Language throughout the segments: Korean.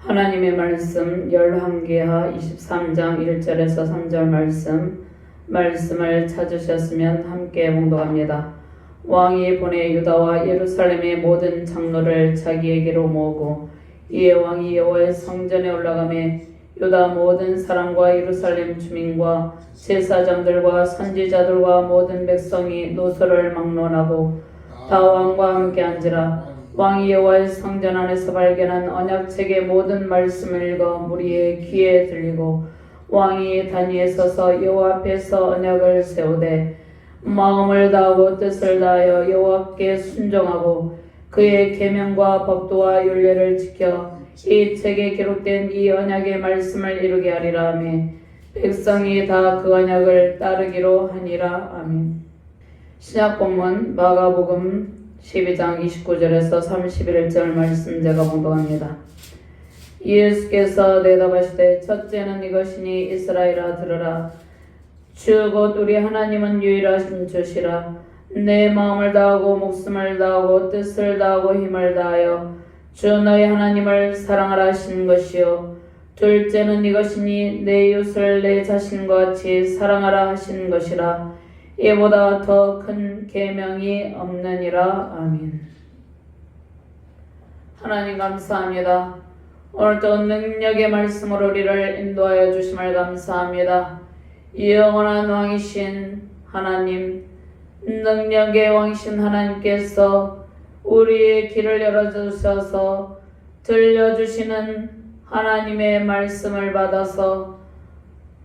하나님의 말씀 열왕기하 23장 1절에서 3절 말씀을 찾으셨으면 함께 봉독합니다. 왕이 보내 유다와 예루살렘의 모든 장로를 자기에게로 모으고 이에 왕이 여호와의 성전에 올라가매 유다 모든 사람과 예루살렘 주민과 제사장들과 선지자들과 모든 백성이 노소를 막론하고 다 왕과 함께 앉으라. 왕이 여호와의 성전 안에서 발견한 언약책의 모든 말씀을 읽어 무리의 귀에 들리고 왕이 단위에 서서 여호와 앞에서 언약을 세우되 마음을 다하고 뜻을 다하여 여호와께 순종하고 그의 계명과 법도와 율례를 지켜 이 책에 기록된 이 언약의 말씀을 이루게 하리라 하며 백성이 다 그 언약을 따르기로 하니라. 아멘. 신약 본문 마가복음 12장 29절에서 31절 말씀 제가 봉독합니다. 예수께서 대답하시되 첫째는 이것이니 이스라엘아 들으라. 주 곧 우리 하나님은 유일하신 주시라. 내 마음을 다하고 목숨을 다하고 뜻을 다하고 힘을 다하여 주 너희 하나님을 사랑하라 하신 것이요 둘째는 이것이니 내 이웃을 내 자신과 같이 사랑하라 하신 것이라. 이보다 더 큰 계명이 없느니라. 아멘. 하나님 감사합니다. 오늘도 능력의 말씀으로 우리를 인도하여 주심을 감사합니다. 영원한 왕이신 하나님, 능력의 왕이신 하나님께서 우리의 길을 열어주셔서 들려주시는 하나님의 말씀을 받아서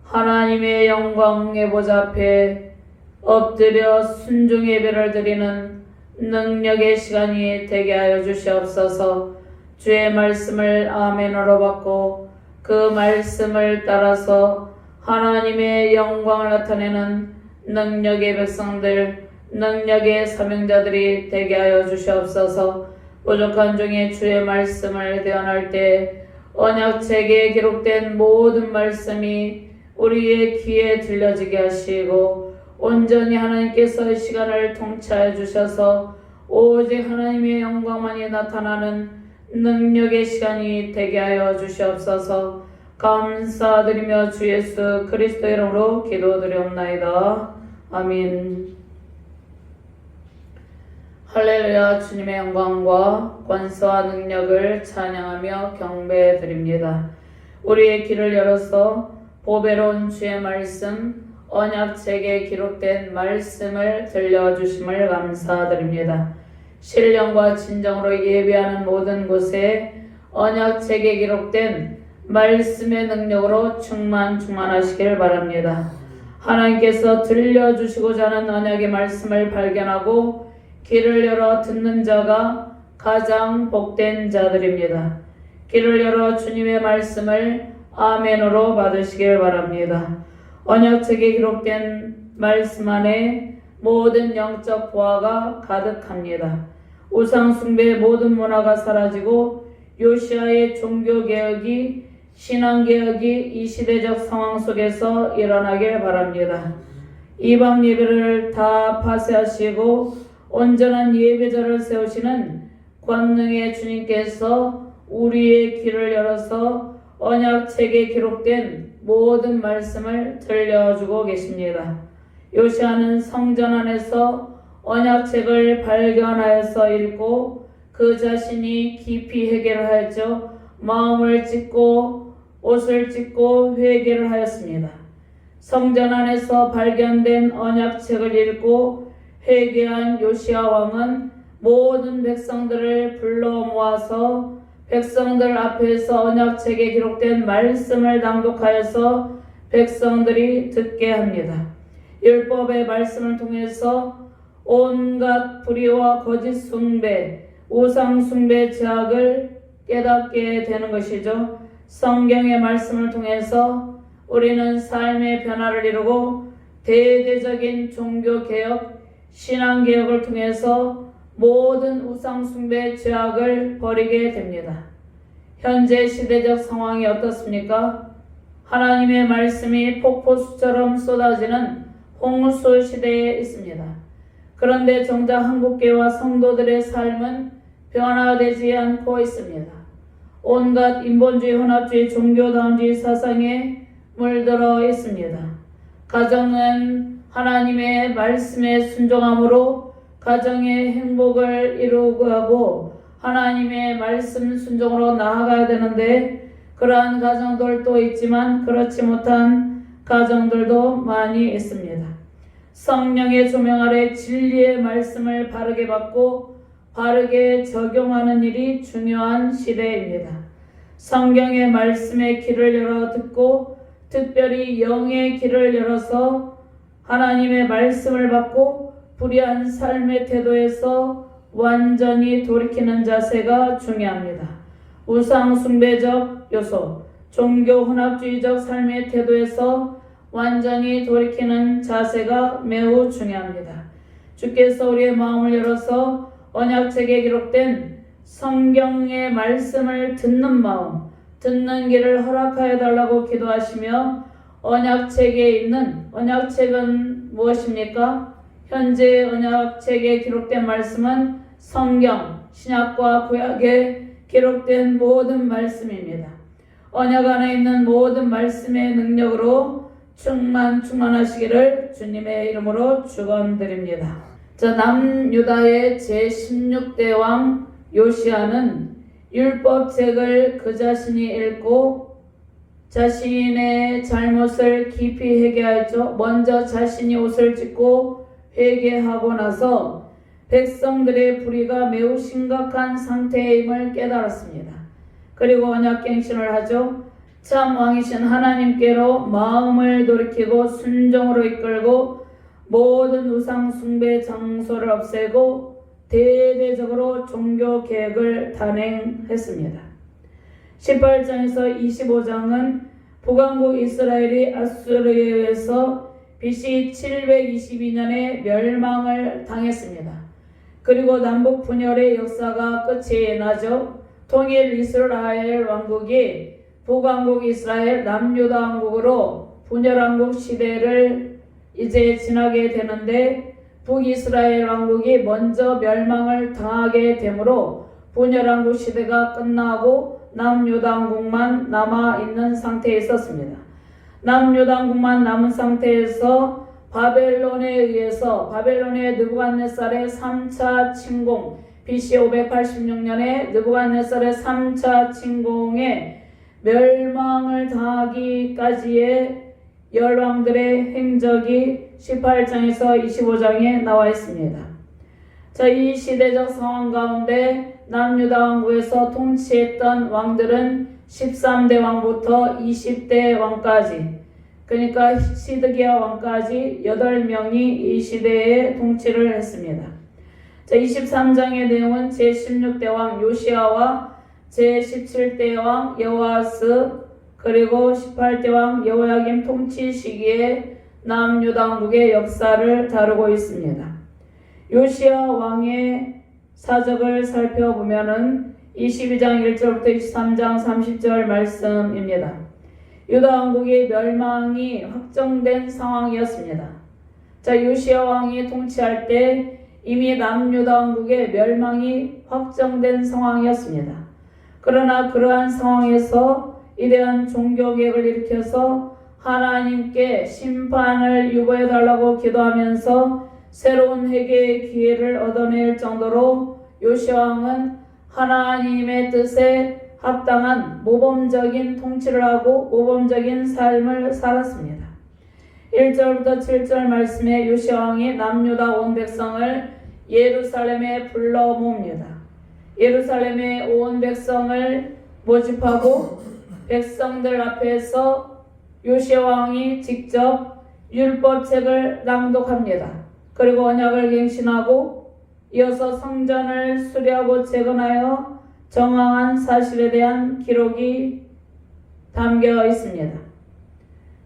하나님의 영광의 보좌 앞에 엎드려 순종 예배를 드리는 능력의 시간이 되게 하여 주시옵소서. 주의 말씀을 아멘으로 받고 그 말씀을 따라서 하나님의 영광을 나타내는 능력의 백성들, 능력의 사명자들이 되게 하여 주시옵소서. 부족한 중에 주의 말씀을 대언할 때 언약책에 기록된 모든 말씀이 우리의 귀에 들려지게 하시고 온전히 하나님께서 이 시간을 통치하여 주셔서 오직 하나님의 영광만이 나타나는 능력의 시간이 되게 하여 주시옵소서. 감사드리며 주 예수 그리스도 이름으로 기도드리옵나이다. 아멘. 할렐루야. 주님의 영광과 권세와 능력을 찬양하며 경배드립니다. 우리의 귀를 열어서 보배로운 주의 말씀 언약책에 기록된 말씀을 들려주심을 감사드립니다. 신령과 진정으로 예배하는 모든 곳에 언약책에 기록된 말씀의 능력으로 충만하시길 바랍니다. 하나님께서 들려주시고자 하는 언약의 말씀을 발견하고 귀를 열어 듣는 자가 가장 복된 자들입니다. 귀를 열어 주님의 말씀을 아멘으로 받으시길 바랍니다. 언약책에 기록된 말씀 안에 모든 영적 보화가 가득합니다. 우상숭배의 모든 문화가 사라지고 요시아의 종교개혁이 신앙개혁이 이 시대적 상황 속에서 일어나길 바랍니다. 이방 예배를 다 파쇄하시고 온전한 예배자를 세우시는 권능의 주님께서 우리의 귀를 열어서 언약책에 기록된 모든 말씀을 들려주고 계십니다. 요시아는 성전 안에서 언약책을 발견하여서 읽고 그 자신이 깊이 회개를 하였죠. 마음을 찢고 옷을 찢고 회개를 하였습니다. 성전 안에서 발견된 언약책을 읽고 회개한 요시아 왕은 모든 백성들을 불러 모아서 백성들 앞에서 언약책에 기록된 말씀을 낭독하여서 백성들이 듣게 합니다. 율법의 말씀을 통해서 온갖 불의와 거짓 숭배, 우상 숭배 죄악을 깨닫게 되는 것이죠. 성경의 말씀을 통해서 우리는 삶의 변화를 이루고 대대적인 종교개혁, 신앙개혁을 통해서 모든 우상숭배 죄악을 버리게 됩니다. 현재 시대적 상황이 어떻습니까? 하나님의 말씀이 폭포수처럼 쏟아지는 홍수 시대에 있습니다. 그런데 정작 한국교회와 성도들의 삶은 변화되지 않고 있습니다. 온갖 인본주의, 혼합주의, 종교다운주의 사상에 물들어 있습니다. 가정은 하나님의 말씀에 순종함으로 가정의 행복을 이루고 하나님의 말씀 순종으로 나아가야 되는데 그러한 가정들도 있지만 그렇지 못한 가정들도 많이 있습니다. 성령의 조명 아래 진리의 말씀을 바르게 받고 바르게 적용하는 일이 중요한 시대입니다. 성경의 말씀의 길을 열어 듣고 특별히 영의 길을 열어서 하나님의 말씀을 받고 불의한 삶의 태도에서 완전히 돌이키는 자세가 중요합니다. 우상 숭배적 요소, 종교 혼합주의적 삶의 태도에서 완전히 돌이키는 자세가 매우 중요합니다. 주께서 우리의 마음을 열어서 언약책에 기록된 성경의 말씀을 듣는 마음, 듣는 길을 허락하여 달라고 기도하시며 언약책에 있는 언약책은 무엇입니까? 현재 언약책에 기록된 말씀은 성경, 신약과 구약에 기록된 모든 말씀입니다. 언약 안에 있는 모든 말씀의 능력으로 충만하시기를 주님의 이름으로 축원드립니다. 남유다의 제16대 왕 요시야는 율법책을 그 자신이 읽고 자신의 잘못을 깊이 회개하였죠. 먼저 자신이 옷을 찢고 회개하고 나서 백성들의 불의가 매우 심각한 상태임을 깨달았습니다. 그리고 언약갱신을 하죠. 참 왕이신 하나님께로 마음을 돌이키고 순종으로 이끌고 모든 우상 숭배 장소를 없애고 대대적으로 종교 개혁을 단행했습니다. 18장에서 25장은 북왕국 이스라엘이 아수르에 의해서 BC 722년에 멸망을 당했습니다. 그리고 남북 분열의 역사가 끝이 나죠. 통일 이스라엘 왕국이 북왕국 이스라엘 남유다 왕국으로 분열왕국 시대를 이제 지나게 되는데 북이스라엘 왕국이 먼저 멸망을 당하게 되므로 분열왕국 시대가 끝나고 남유다 왕국만 남아있는 상태에 있었습니다. 남유다 왕국만 남은 상태에서 바벨론에 의해서 바벨론의 느부갓네살의 3차 침공 BC 586년에 느부갓네살의 3차 침공에 멸망을 당하기까지의 열왕들의 행적이 18장에서 25장에 나와 있습니다. 이 시대적 상황 가운데 남유다 왕국에서 통치했던 왕들은 13대 왕부터 20대 왕까지, 그러니까 시드기야 왕까지 8명이 이 시대에 통치를 했습니다. 23장의 내용은 제16대 왕 요시야와 제17대 왕 여호아스 그리고 18대 왕 여호야김 통치 시기에 남유다 왕국의 역사를 다루고 있습니다. 요시야 왕의 사적을 살펴보면은 22장 1절부터 23장 30절 말씀입니다. 유다 왕국의 멸망이 확정된 상황이었습니다. 요시야 왕이 통치할 때 이미 남유다 왕국의 멸망이 확정된 상황이었습니다. 그러나 그러한 상황에서 이러한 종교개혁을 일으켜서 하나님께 심판을 유보해달라고 기도하면서 새로운 회개의 기회를 얻어낼 정도로 요시야 왕은 하나님의 뜻에 합당한 모범적인 통치를 하고 모범적인 삶을 살았습니다. 1절부터 7절 말씀에 요시야 왕이 남유다 온 백성을 예루살렘에 불러 모읍니다. 예루살렘에 온 백성을 모집하고 백성들 앞에서 요시야 왕이 직접 율법책을 낭독합니다. 그리고 언약을 갱신하고 이어서 성전을 수리하고 재건하여 정황한 사실에 대한 기록이 담겨 있습니다.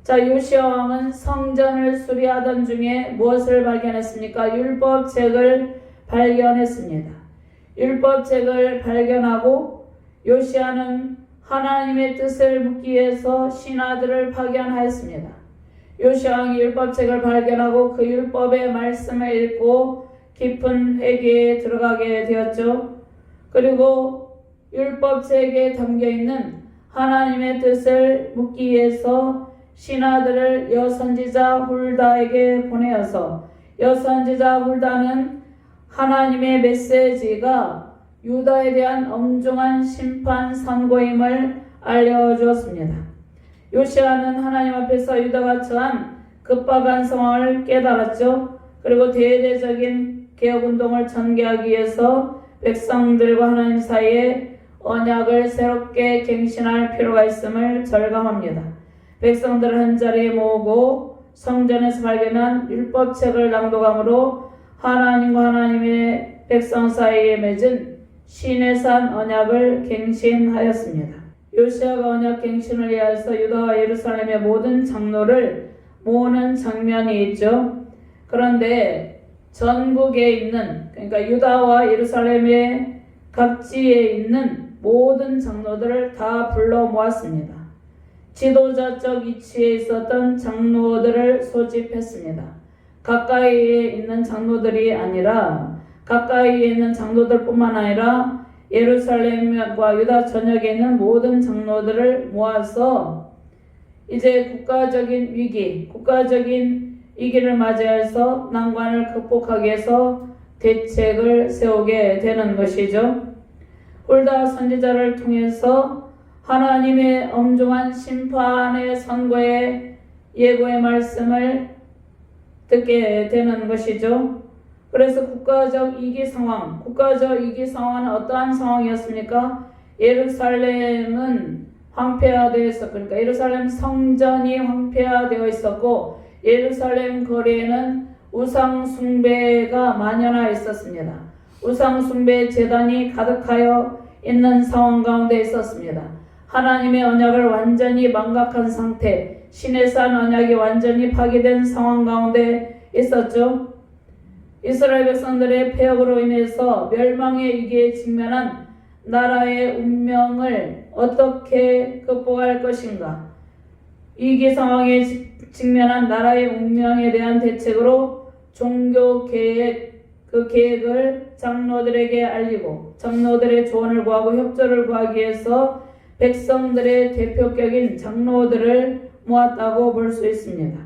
요시야 왕은 성전을 수리하던 중에 무엇을 발견했습니까? 율법책을 발견했습니다. 율법책을 발견하고 요시야는 하나님의 뜻을 묻기 위해서 신하들을 파견하였습니다. 요시야 왕이 율법책을 발견하고 그 율법의 말씀을 읽고 깊은 회개에 들어가게 되었죠. 그리고 율법책에 담겨있는 하나님의 뜻을 묻기 위해서 신하들을 여선지자 훌다에게 보내어서 여선지자 훌다는 하나님의 메시지가 유다에 대한 엄중한 심판 선고임을 알려주었습니다. 요시아는 하나님 앞에서 유다가 처한 급박한 상황을 깨달았죠. 그리고 대대적인 개혁운동을 전개하기 위해서 백성들과 하나님 사이에 언약을 새롭게 갱신할 필요가 있음을 절감합니다. 백성들을 한자리에 모으고 성전에서 발견한 율법책을 낭독함으로 하나님과 하나님의 백성 사이에 맺은 시내산 언약을 갱신하였습니다. 요시아가 언약 갱신을 위하여서 유다와 예루살렘의 모든 장로를 모으는 장면이 있죠. 그런데 전국에 있는, 그러니까 유다와 예루살렘의 각지에 있는 모든 장로들을 다 불러 모았습니다. 지도자적 위치에 있었던 장로들을 소집했습니다. 가까이에 있는 장로들이 아니라 가까이에 있는 장로들뿐만 아니라 예루살렘과 유다 전역에 있는 모든 장로들을 모아서 이제 국가적인 위기를 맞이해서 난관을 극복하기 위해서 대책을 세우게 되는 것이죠. 훌다 선지자를 통해서 하나님의 엄중한 심판의 선고의 예고의 말씀을 듣게 되는 것이죠. 그래서 국가적 위기 상황은 어떠한 상황이었습니까? 예루살렘은 황폐화되어 있었고, 그러니까 예루살렘 성전이 황폐화되어 있었고, 예루살렘 거리에는 우상 숭배가 만연하여 있었습니다. 우상 숭배 제단이 가득하여 있는 상황 가운데 있었습니다. 하나님의 언약을 완전히 망각한 상태, 시내산 언약이 완전히 파괴된 상황 가운데 있었죠. 이스라엘 백성들의 폐역으로 인해서 멸망의 위기에 직면한 나라의 운명을 어떻게 극복할 것인가? 위기 상황에 직면한 나라의 운명에 대한 대책으로 종교 계획, 그 계획을 장로들에게 알리고 장로들의 조언을 구하고 협조를 구하기 위해서 백성들의 대표격인 장로들을 모았다고 볼 수 있습니다.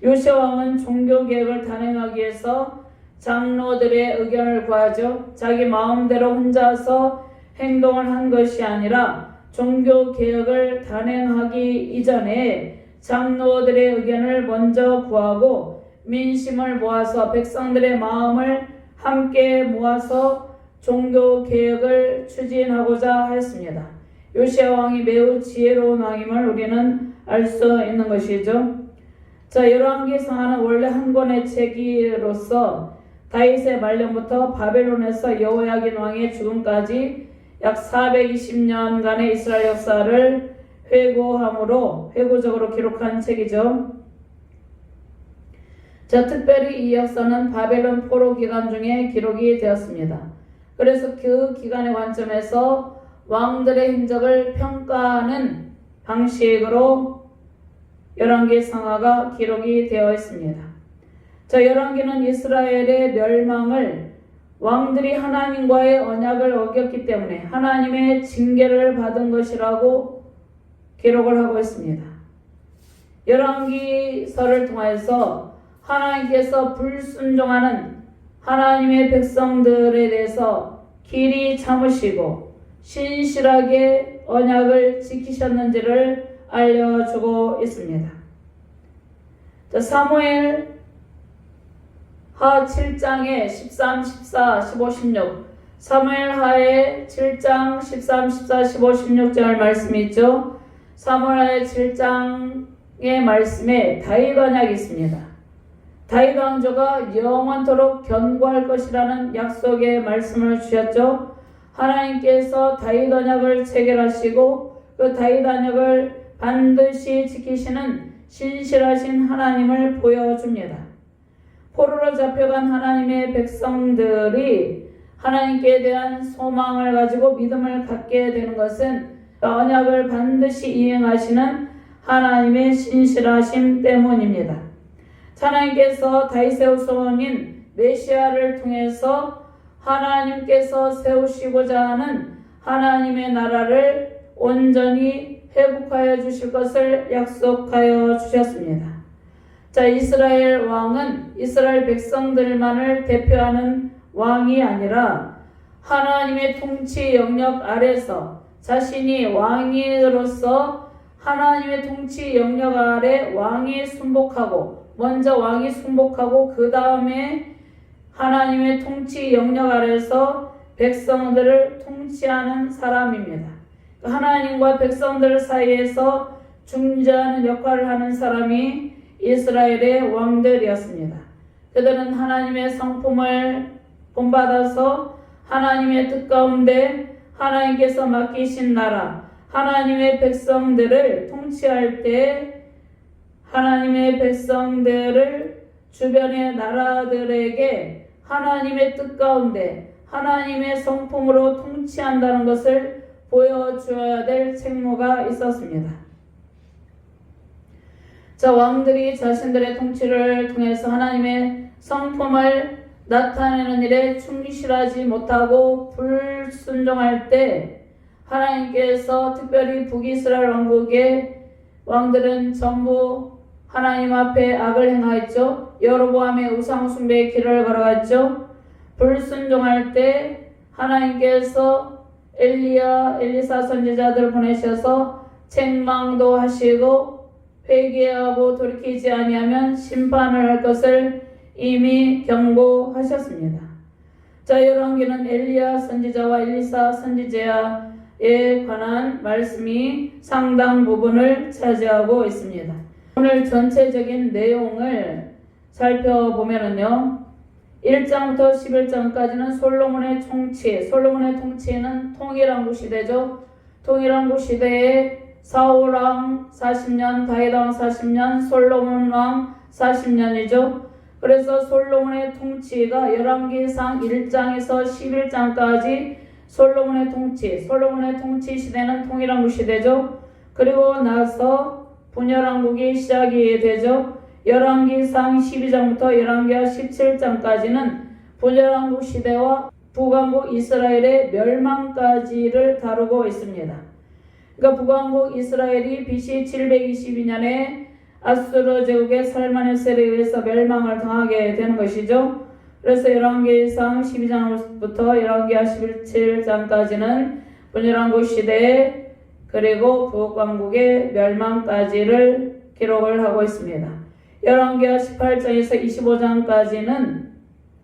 요시아 왕은 종교 계획을 단행하기 위해서 장로들의 의견을 구하죠. 자기 마음대로 혼자서 행동을 한 것이 아니라 종교 개혁을 단행하기 이전에 장로들의 의견을 먼저 구하고 민심을 모아서 백성들의 마음을 함께 모아서 종교 개혁을 추진하고자 했습니다. 요시아 왕이 매우 지혜로운 왕임을 우리는 알 수 있는 것이죠. 자, 열왕기상하는 원래 한 권의 책으로서 다윗의 말년부터 바벨론에서 여호야긴 왕의 죽음까지 약 420년간의 이스라엘 역사를 회고적으로 기록한 책이죠. 자, 특별히 이 역사는 바벨론 포로 기간 중에 기록이 되었습니다. 그래서 그 기간의 관점에서 왕들의 행적을 평가하는 방식으로 열왕기상하가 기록이 되어 있습니다. 자, 열왕기는 이스라엘의 멸망을 왕들이 하나님과의 언약을 어겼기 때문에 하나님의 징계를 받은 것이라고 기록을 하고 있습니다. 열왕기서를 통해서 하나님께서 불순종하는 하나님의 백성들에 대해서 길이 참으시고 신실하게 언약을 지키셨는지를 알려주고 있습니다. 자, 사무엘 하 7장에 13, 14, 15, 16 사무엘 하의 7장 13, 14, 15, 16절 말씀이 있죠. 사무엘 하의 7장의 말씀에 다윗 언약이 있습니다. 다윗 왕조가 영원토록 견고할 것이라는 약속의 말씀을 주셨죠. 하나님께서 다윗 언약을 체결하시고 그 다윗 언약을 반드시 지키시는 신실하신 하나님을 보여줍니다. 포로로 잡혀간 하나님의 백성들이 하나님께 대한 소망을 가지고 믿음을 갖게 되는 것은 언약을 반드시 이행하시는 하나님의 신실하심 때문입니다. 하나님께서 다윗의 후손인 메시아를 통해서 하나님께서 세우시고자 하는 하나님의 나라를 온전히 회복하여 주실 것을 약속하여 주셨습니다. 자, 이스라엘 왕은 이스라엘 백성들만을 대표하는 왕이 아니라 하나님의 통치 영역 아래서 자신이 왕으로서 하나님의 통치 영역 아래 왕이 순복하고 먼저 왕이 순복하고 그 다음에 하나님의 통치 영역 아래서 백성들을 통치하는 사람입니다. 하나님과 백성들 사이에서 중재하는 역할을 하는 사람이 이스라엘의 왕들이었습니다. 그들은 하나님의 성품을 본받아서 하나님의 뜻 가운데 하나님께서 맡기신 나라, 하나님의 백성들을 통치할 때 하나님의 백성들을 주변의 나라들에게 하나님의 뜻 가운데 하나님의 성품으로 통치한다는 것을 보여줘야 될 책무가 있었습니다. 자, 왕들이 자신들의 통치를 통해서 하나님의 성품을 나타내는 일에 충실하지 못하고 불순종할 때 하나님께서 특별히 북이스라엘 왕국의 왕들은 전부 하나님 앞에 악을 행하였죠. 여로보암의 우상 숭배의 길을 걸어갔죠. 불순종할 때 하나님께서 엘리사 선지자들 보내셔서 책망도 하시고 회개하고 돌이키지 아니하면 심판을 할 것을 이미 경고하셨습니다. 자, 열왕기는 엘리야 선지자와 엘리사 선지자에 관한 말씀이 상당 부분을 차지하고 있습니다. 오늘 전체적인 내용을 살펴보면요, 1장부터 11장까지는 솔로몬의 통치는 통일왕국 시대죠. 통일왕국 시대에 사울왕 40년, 다윗왕 40년, 솔로몬왕 40년이죠. 그래서 솔로몬의 통치가 열왕기상 1장에서 11장까지 솔로몬의 통치 시대는 통일왕국 시대죠. 그리고 나서 분열왕국이 시작이 되죠. 열왕기상 12장부터 열왕기하 17장까지는 분열왕국 시대와 북왕국 이스라엘의 멸망까지를 다루고 있습니다. 그러니까 북왕국 이스라엘이 BC 722년에 아수르 제국의 살마네셀에 의해서 멸망을 당하게 되는 것이죠. 그래서 열왕기상 12장부터 열왕기하 17장까지는 분열왕국 시대 그리고 북왕국의 멸망까지를 기록을 하고 있습니다. 열왕기하 18장에서 25장까지는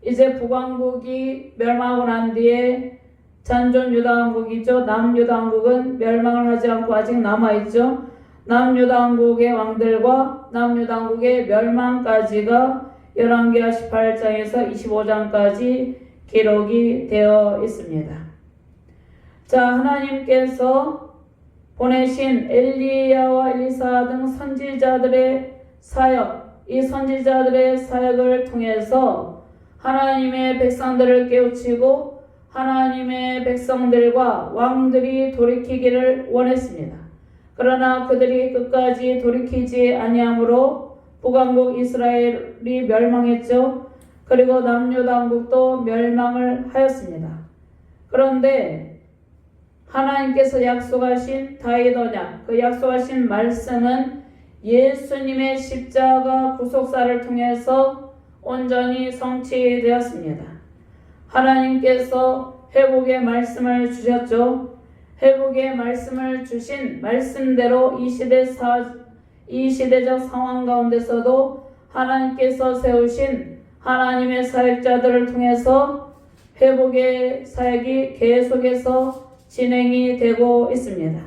이제 북왕국이 멸망하고 난 뒤에 잔존 유다왕국이죠. 남유다왕국은 멸망을 하지 않고 아직 남아있죠. 남유다왕국의 왕들과 남유다왕국의 멸망까지가 열왕기하 18장에서 25장까지 기록이 되어 있습니다. 자, 하나님께서 보내신 엘리야와 엘리사 등 선지자들의 사역, 이 선지자들의 사역을 통해서 하나님의 백성들을 깨우치고 하나님의 백성들과 왕들이 돌이키기를 원했습니다. 그러나 그들이 끝까지 돌이키지 아니함으로 북왕국 이스라엘이 멸망했죠. 그리고 남유다왕국도 멸망을 하였습니다. 그런데 하나님께서 약속하신 다윗 언약, 그 약속하신 말씀은 예수님의 십자가 구속사를 통해서 온전히 성취되었습니다. 하나님께서 회복의 말씀을 주셨죠. 회복의 말씀을 주신 말씀대로 이 시대적 상황 가운데서도 하나님께서 세우신 하나님의 사역자들을 통해서 회복의 사역이 계속해서 진행이 되고 있습니다.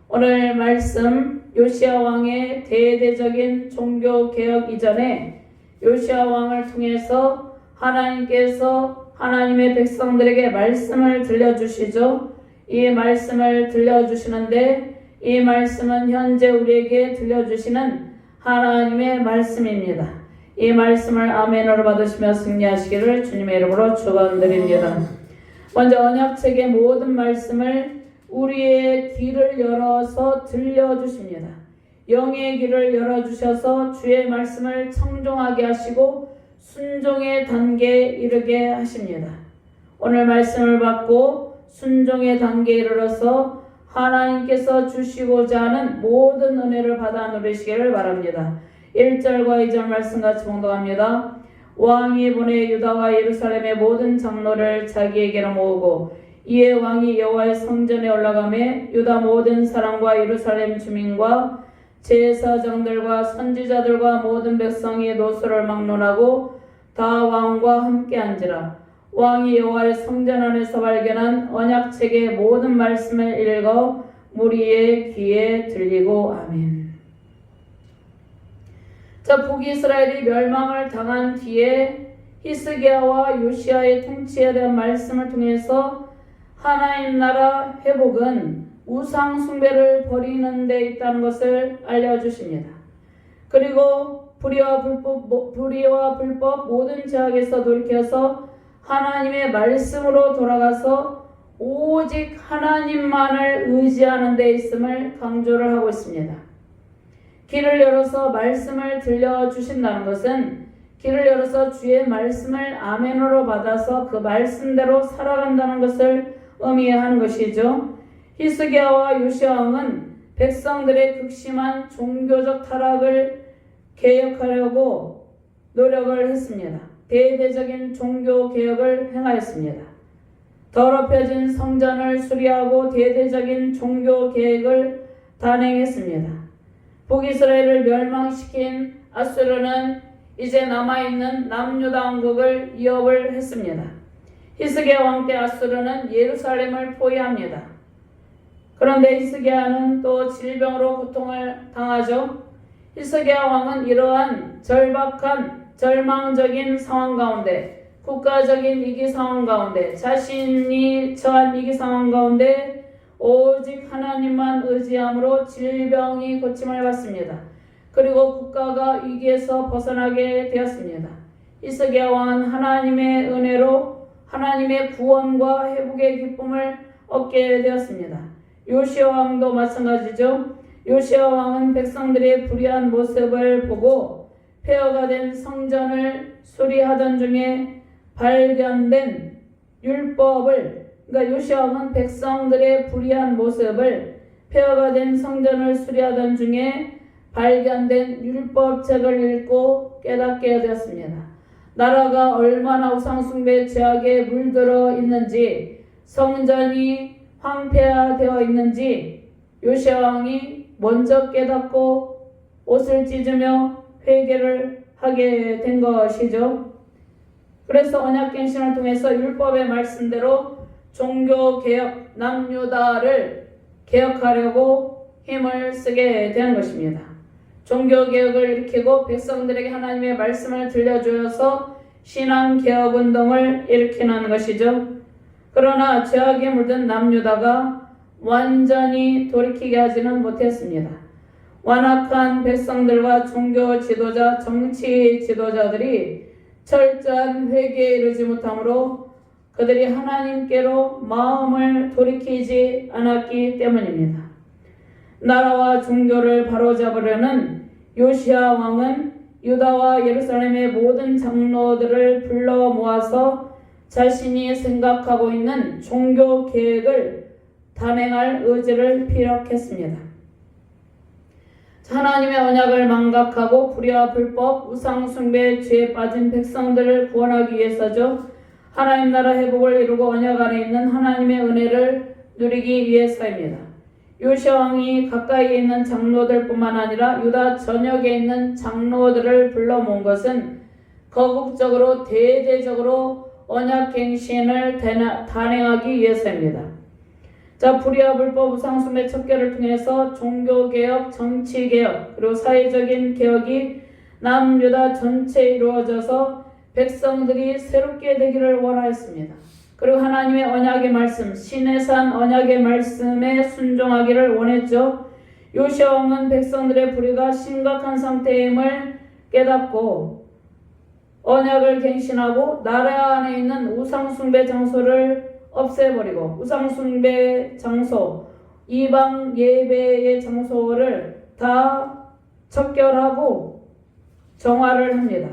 오늘 말씀 요시야 왕의 대대적인 종교개혁 이전에 요시야 왕을 통해서 하나님께서 하나님의 백성들에게 말씀을 들려주시죠. 이 말씀을 들려주시는데 이 말씀은 현재 우리에게 들려주시는 하나님의 말씀입니다. 이 말씀을 아멘으로 받으시며 승리하시기를 주님의 이름으로 축원드립니다. 먼저 언약책의 모든 말씀을 우리의 귀를 열어서 들려주십니다. 영의 귀를 열어주셔서 주의 말씀을 청종하게 하시고 순종의 단계에 이르게 하십니다. 오늘 말씀을 받고 순종의 단계에 이르러서 하나님께서 주시고자 하는 모든 은혜를 받아 누리시기를 바랍니다. 1절과 2절 말씀 같이 봉독합니다. 왕이 보내 유다와 예루살렘의 모든 장로를 자기에게로 모으고 이에 왕이 여호와의 성전에 올라가매 유다 모든 사람과 예루살렘 주민과 제사장들과 선지자들과 모든 백성이 노소를 막론하고 다 왕과 함께 앉으라. 왕이 여호와의 성전 안에서 발견한 언약책의 모든 말씀을 읽어 무리의 귀에 들리고 아멘. 자, 북이스라엘이 멸망을 당한 뒤에 히스기야와 요시야의 통치에 대한 말씀을 통해서 하나님 나라 회복은 우상 숭배를 버리는 데 있다는 것을 알려주십니다. 그리고 불의와 불법 모든 죄악에서 돌이켜서 하나님의 말씀으로 돌아가서 오직 하나님만을 의지하는 데 있음을 강조를 하고 있습니다. 길을 열어서 말씀을 들려주신다는 것은 길을 열어서 주의 말씀을 아멘으로 받아서 그 말씀대로 살아간다는 것을 의미하는 것이죠. 히스기야와 요시야 왕은 백성들의 극심한 종교적 타락을 개혁하려고 노력을 했습니다. 대대적인 종교 개혁을 행하였습니다. 더럽혀진 성전을 수리하고 대대적인 종교 개혁을 단행했습니다. 북이스라엘을 멸망시킨 아수르는 이제 남아있는 남유다 왕국을 위협을 했습니다. 히스기야 왕 때 아수르는 예루살렘을 포위합니다. 그런데 히스기야는 또 질병으로 고통을 당하죠. 히스기야 왕은 이러한 절박한 절망적인 상황 가운데, 국가적인 위기 상황 가운데, 자신이 처한 위기 상황 가운데 오직 하나님만 의지함으로 질병이 고침을 받습니다. 그리고 국가가 위기에서 벗어나게 되었습니다. 히스기야 왕은 하나님의 은혜로 하나님의 구원과 회복의 기쁨을 얻게 되었습니다. 요시야 왕도 마찬가지죠. 요시야 왕은 백성들의 불의한 모습을 보고 폐허가 된 성전을 수리하던 중에 발견된 율법을, 그러니까 요시야 왕은 백성들의 불의한 모습을 폐허가 된 성전을 수리하던 중에 발견된 율법책을 읽고 깨닫게 되었습니다. 나라가 얼마나 우상숭배 죄악에 물들어 있는지, 성전이 황폐화되어 있는지 요시야 왕이 먼저 깨닫고 옷을 찢으며 회개를 하게 된 것이죠. 그래서 언약갱신을 통해서 율법의 말씀대로 종교개혁, 남유다를 개혁하려고 힘을 쓰게 된 것입니다. 종교개혁을 일으키고 백성들에게 하나님의 말씀을 들려주어서 신앙개혁운동을 일으키는 것이죠. 그러나 죄악에 물든 남유다가 완전히 돌이키게 하지는 못했습니다. 완악한 백성들과 종교 지도자, 정치 지도자들이 철저한 회개에 이르지 못하므로 그들이 하나님께로 마음을 돌이키지 않았기 때문입니다. 나라와 종교를 바로잡으려는 요시야 왕은 유다와 예루살렘의 모든 장로들을 불러 모아서 자신이 생각하고 있는 종교 계획을 단행할 의지를 피력했습니다. 하나님의 언약을 망각하고 불의와 불법, 우상 숭배의 죄에 빠진 백성들을 구원하기 위해서죠. 하나님 나라 회복을 이루고 언약 안에 있는 하나님의 은혜를 누리기 위해서입니다. 요시야 왕이 가까이에 있는 장로들뿐만 아니라 유다 전역에 있는 장로들을 불러 모은 것은 거국적으로 대대적으로 언약갱신을 단행하기 위해서입니다. 자, 불의와 불법, 우상숭배 척결을 통해서 종교개혁, 정치개혁, 그리고 사회적인 개혁이 남유다 전체에 이루어져서 백성들이 새롭게 되기를 원하였습니다. 그리고 하나님의 언약의 말씀, 시내산 언약의 말씀에 순종하기를 원했죠. 요시야 왕은 백성들의 불의가 심각한 상태임을 깨닫고 언약을 갱신하고 나라 안에 있는 우상숭배 장소를 없애버리고 우상숭배 장소, 이방 예배의 장소를 다 척결하고 정화를 합니다.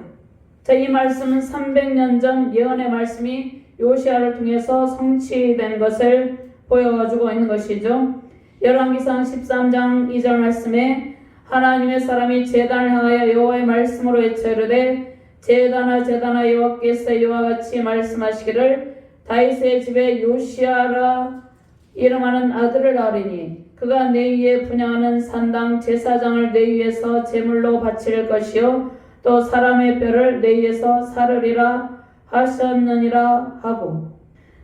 자, 이 말씀은 300년 전 예언의 말씀이 요시아를 통해서 성취된 것을 보여주고 있는 것이죠. 열왕기상 13장 2절 말씀에 하나님의 사람이 제단을 향하여 여호와의 말씀으로 외쳐 이르되 제단아 여호와께서 이와 같이 말씀하시기를 다윗의 집에 요시아라 이름하는 아들을 낳으리니 그가 내 위에 분양하는 산당 제사장을 내 위에서 제물로 바칠 것이요 또 사람의 뼈를 내 위에서 사르리라 하셨느니라 하고.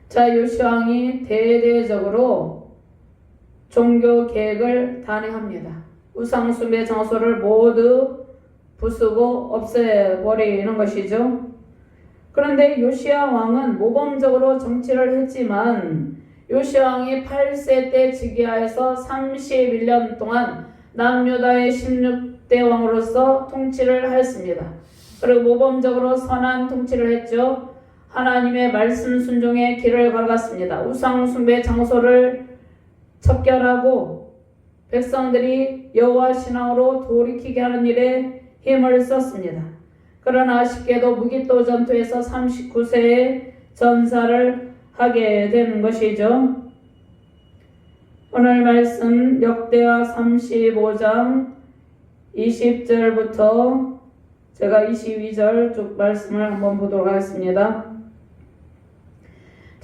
자, 요시아 왕이 대대적으로 종교 계획을 단행합니다. 우상숭배 장소를 모두 부수고 없애버리는 것이죠. 그런데 요시아 왕은 모범적으로 정치를 했지만 요시아 왕이 8세 때 즉위하여서 31년 동안 남유다의 16대 왕으로서 통치를 하였습니다. 그리고 모범적으로 선한 통치를 했죠. 하나님의 말씀 순종의 길을 걸어갔습니다. 우상 숭배 장소를 척결하고 백성들이 여호와 신앙으로 돌이키게 하는 일에 힘을 썼습니다. 그러나 아쉽게도 무기또 전투에서 39세에 전사를 하게 된 것이죠. 오늘 말씀 역대하 35장 20절부터 제가 22절 쭉 말씀을 한번 보도록 하겠습니다.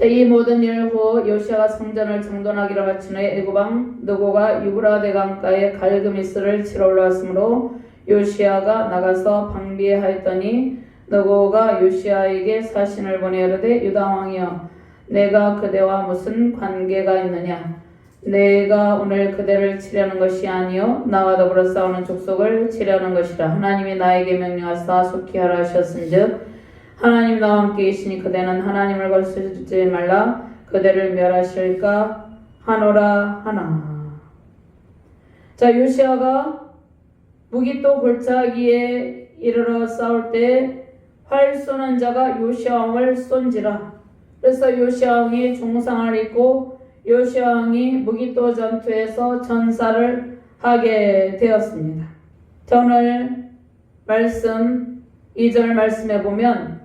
이 모든 일 후 요시아가 성전을 정돈하기로 마친 후에 애굽왕 느고가 유브라데 강가에 갈그미스를 치러 올라왔으므로 요시아가 나가서 방비하였더니 느고가 요시아에게 사신을 보내 이르되 유다 왕이여 내가 그대와 무슨 관계가 있느냐? 내가 오늘 그대를 치려는 것이 아니요 나와 더불어 싸우는 족속을 치려는 것이라. 하나님이 나에게 명령하사 속히 하라 하셨은즉 하나님 나와 함께 계시니 그대는 하나님을 거스르지 말라 그대를 멸하실까 하노라 하나. 자, 요시아가 무기또 골짜기에 이르러 싸울 때 활 쏘는 자가 요시아 왕을 쏜지라. 그래서 요시아 왕이 중상을 입고 요시아 왕이 무기또 전투에서 전사를 하게 되었습니다. 오늘 말씀 2절 말씀에 보면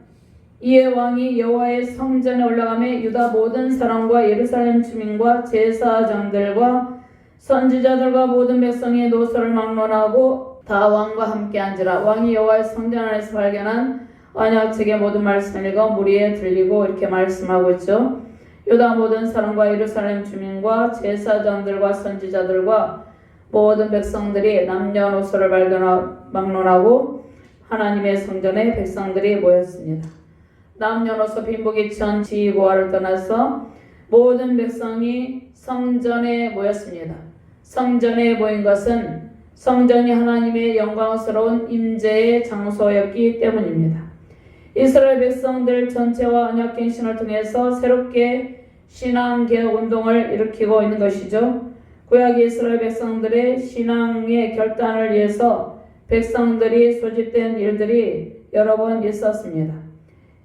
이에 왕이 여호와의 성전에 올라가매 유다 모든 사람과 예루살렘 주민과 제사장들과 선지자들과 모든 백성이 노소를 막론하고 다 왕과 함께 앉으라. 왕이 여호와의 성전 안에서 발견한 언약책의 모든 말씀을 읽어 무리에 들리고 이렇게 말씀하고 있죠. 유다 모든 사람과 예루살렘 주민과 제사장들과 선지자들과 모든 백성들이 남녀노소를 막론하고 하나님의 성전에 백성들이 모였습니다. 남녀노소 빈부귀천 지위고하를 떠나서 모든 백성이 성전에 모였습니다. 성전에 모인 것은 성전이 하나님의 영광스러운 임재의 장소였기 때문입니다. 이스라엘 백성들 전체와 언약갱신을 통해서 새롭게 신앙개혁 운동을 일으키고 있는 것이죠. 구약 이스라엘 백성들의 신앙의 결단을 위해서 백성들이 소집된 일들이 여러 번 있었습니다.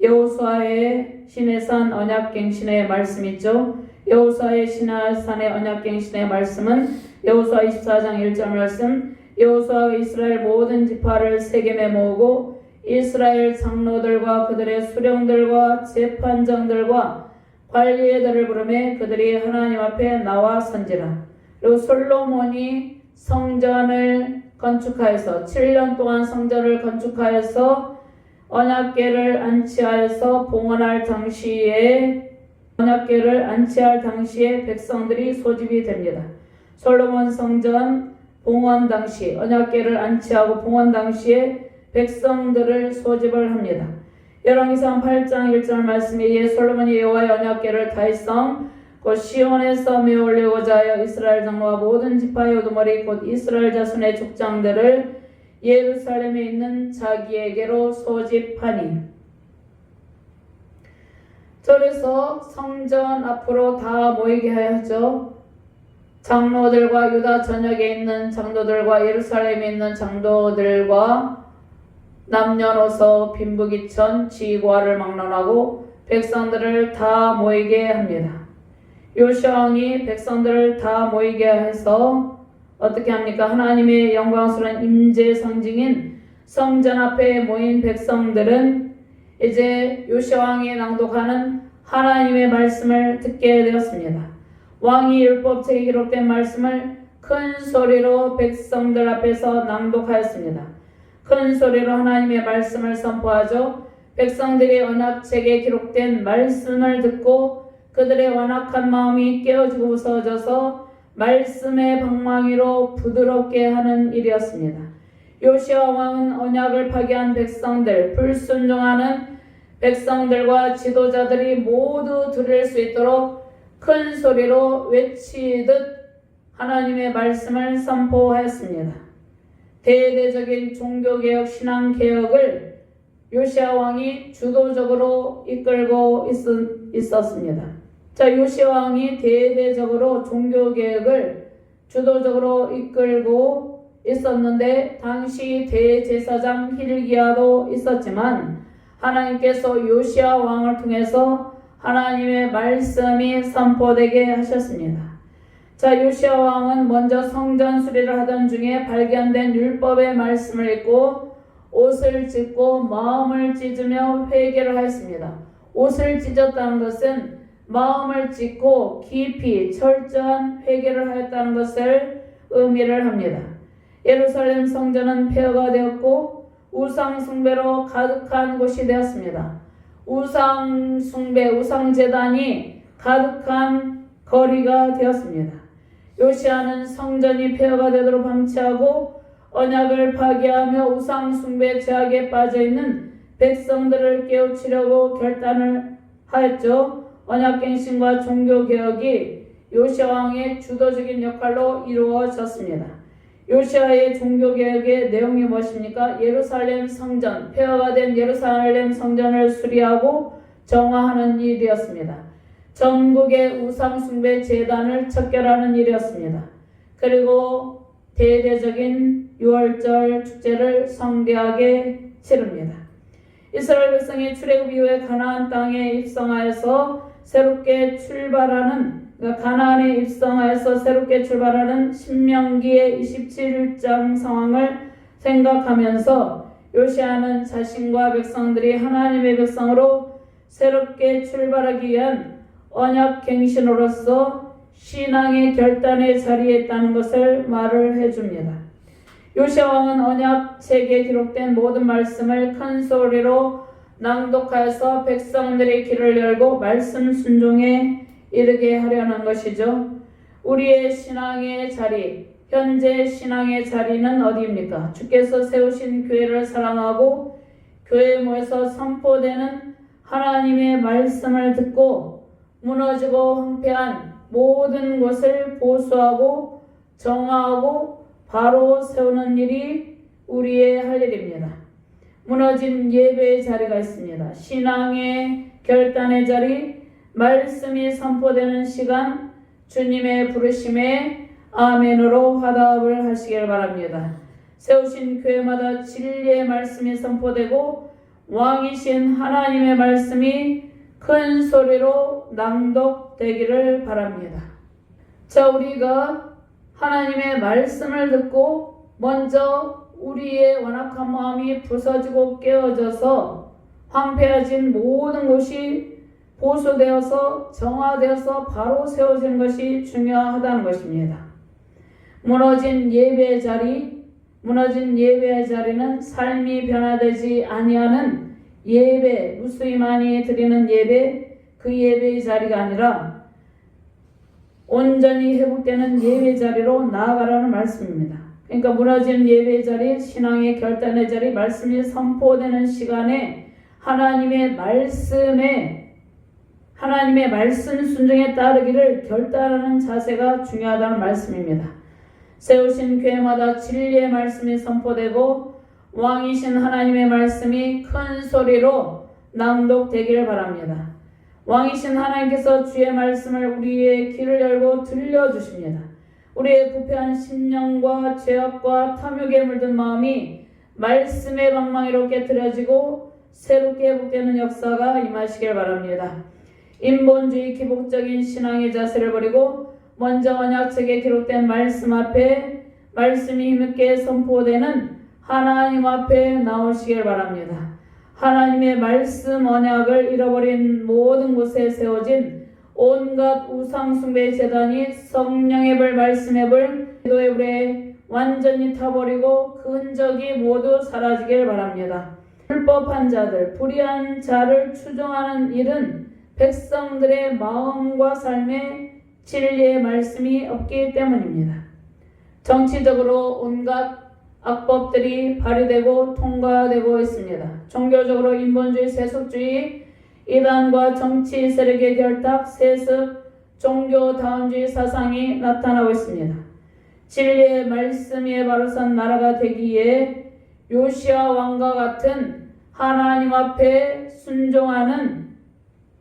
여호수아의 시내산 언약갱신의 말씀 있죠. 여호수아의 시내산의 언약갱신의 말씀은 여호수아 24장 1절 말씀, 여호수아가 이스라엘 모든 지파를 세겜에 모으고 이스라엘 장로들과 그들의 수령들과 재판장들과 관리애들을 부르매 그들이 하나님 앞에 나와 선지라. 그리고 솔로몬이 성전을 건축하여서 7년 동안 성전을 건축하여서 언약궤를 안치하여서 봉헌할 당시에 백성들이 소집이 됩니다. 솔로몬 성전 봉헌 당시 언약궤를 안치하고 봉헌 당시에 백성들을 소집을 합니다. 열왕기상 8장 1절 말씀에 이에 솔로몬이 여호와의 언약궤를 다윗성 곧 시온에서 메어 올리고자 하여 이스라엘 장로와 모든 지파의 우두머리 곧 이스라엘 자손의 족장들을 예루살렘에 있는 자기에게로 소집하니. 그래서 성전 앞으로 다 모이게 하였죠. 장로들과 유다 전역에 있는 장로들과 예루살렘에 있는 장로들과 남녀노소 빈부귀천 지휘고하를 막론하고 백성들을 다 모이게 합니다. 요시아 왕이 백성들을 다 모이게 해서 어떻게 합니까? 하나님의 영광스러운 임재 상징인 성전 앞에 모인 백성들은 이제 요시아 왕이 낭독하는 하나님의 말씀을 듣게 되었습니다. 왕이 율법책에 기록된 말씀을 큰 소리로 백성들 앞에서 낭독하였습니다. 큰 소리로 하나님의 말씀을 선포하죠. 백성들이 언약책에 기록된 말씀을 듣고 그들의 완악한 마음이 깨어지고 무서워져서 말씀의 방망이로 부드럽게 하는 일이었습니다. 요시야 왕은 언약을 파기한 백성들, 불순종하는 백성들과 지도자들이 모두 들을 수 있도록 큰 소리로 외치듯 하나님의 말씀을 선포하였습니다. 대대적인 종교개혁, 신앙개혁을 요시야 왕이 주도적으로 이끌고 있었습니다. 자, 요시야 왕이 대대적으로 종교개혁을 주도적으로 이끌고 있었는데 당시 대제사장 hil기야도 있었지만 하나님께서 요시야 왕을 통해서 하나님의 말씀이 선포되게 하셨습니다. 자, 요시야 왕은 먼저 성전 수리를 하던 중에 발견된 율법의 말씀을 읽고 옷을 찢고 마음을 찢으며 회개를 하였습니다. 옷을 찢었다는 것은 마음을 찢고 깊이 철저한 회개를 하였다는 것을 의미를 합니다. 예루살렘 성전은 폐허가 되었고 우상 숭배로 가득한 곳이 되었습니다. 우상 숭배, 우상 제단이 가득한 거리가 되었습니다. 요시야는 성전이 폐허가 되도록 방치하고 언약을 파기하며 우상 숭배 죄악에 빠져 있는 백성들을 깨우치려고 결단을 하였죠. 언약갱신과 종교개혁이 요시야 왕의 주도적인 역할로 이루어졌습니다. 요시야의 종교개혁의 내용이 무엇입니까? 예루살렘 성전, 폐허가 된 예루살렘 성전을 수리하고 정화하는 일이었습니다. 전국의 우상숭배 제단을 척결하는 일이었습니다. 그리고 대대적인 6월절 축제를 성대하게 치릅니다. 이스라엘 백성이 출애굽 이후에 가나안 땅에 입성하여서 새롭게 출발하는 가나안에 입성하여서 새롭게 출발하는 신명기의 27장 상황을 생각하면서 요시야는 자신과 백성들이 하나님의 백성으로 새롭게 출발하기 위한 언약갱신으로서 신앙의 결단의 자리에 있다는 것을 말을 해줍니다. 요시야 왕은 언약책에 기록된 모든 말씀을 큰 소리로 낭독하여서 백성들의 귀를 열고 말씀 순종에 이르게 하려는 것이죠. 우리의 신앙의 자리, 현재 신앙의 자리는 어디입니까? 주께서 세우신 교회를 사랑하고 교회에 모여서 선포되는 하나님의 말씀을 듣고 무너지고 황폐한 모든 것을 보수하고 정화하고 바로 세우는 일이 우리의 할 일입니다. 무너진 예배의 자리가 있습니다. 신앙의 결단의 자리, 말씀이 선포되는 시간, 주님의 부르심에 아멘으로 화답을 하시길 바랍니다. 세우신 교회마다 진리의 말씀이 선포되고 왕이신 하나님의 말씀이 큰 소리로 낭독되기를 바랍니다. 자, 우리가 하나님의 말씀을 듣고 먼저 우리의 완악한 마음이 부서지고 깨어져서 황폐해진 모든 것이 보수되어서 정화되어서 바로 세워진 것이 중요하다는 것입니다. 무너진 예배의 자리는 삶이 변화되지 아니하는 예배, 무수히만이 드리는 예배, 그 예배의 자리가 아니라 온전히 회복되는 예배 자리로 나아가라는 말씀입니다. 그러니까 무너진 예배 자리, 신앙의 결단의 자리, 말씀이 선포되는 시간에 하나님의 말씀 순종에 따르기를 결단하는 자세가 중요하다는 말씀입니다. 세우신 교회마다 진리의 말씀이 선포되고 왕이신 하나님의 말씀이 큰 소리로 낭독되기를 바랍니다. 왕이신 하나님께서 주의 말씀을 우리의 귀를 열고 들려주십니다. 우리의 부패한 심령과 죄악과 탐욕에 물든 마음이 말씀의 방망이로 깨트려지고 새롭게 회복되는 역사가 임하시길 바랍니다. 인본주의 기복적인 신앙의 자세를 버리고 먼저 언약책에 기록된 말씀 앞에 말씀이 힘있게 선포되는 하나님 앞에 나오시길 바랍니다. 하나님의 말씀 언약을 잃어버린 모든 곳에 세워진 온갖 우상숭배 제단이 성령의 불 말씀의 불 기도의 불에 완전히 타버리고 그 흔적이 모두 사라지길 바랍니다. 불법한 자들, 불의한 자를 추종하는 일은 백성들의 마음과 삶에 진리의 말씀이 없기 때문입니다. 정치적으로 온갖 악법들이 발휘되고 통과되고 있습니다. 종교적으로 인본주의, 세속주의, 이단과 정치 세력의 결탁, 세습, 종교다원주의 사상이 나타나고 있습니다. 진리의 말씀에 바로 선 나라가 되기에 요시야 왕과 같은 하나님 앞에 순종하는,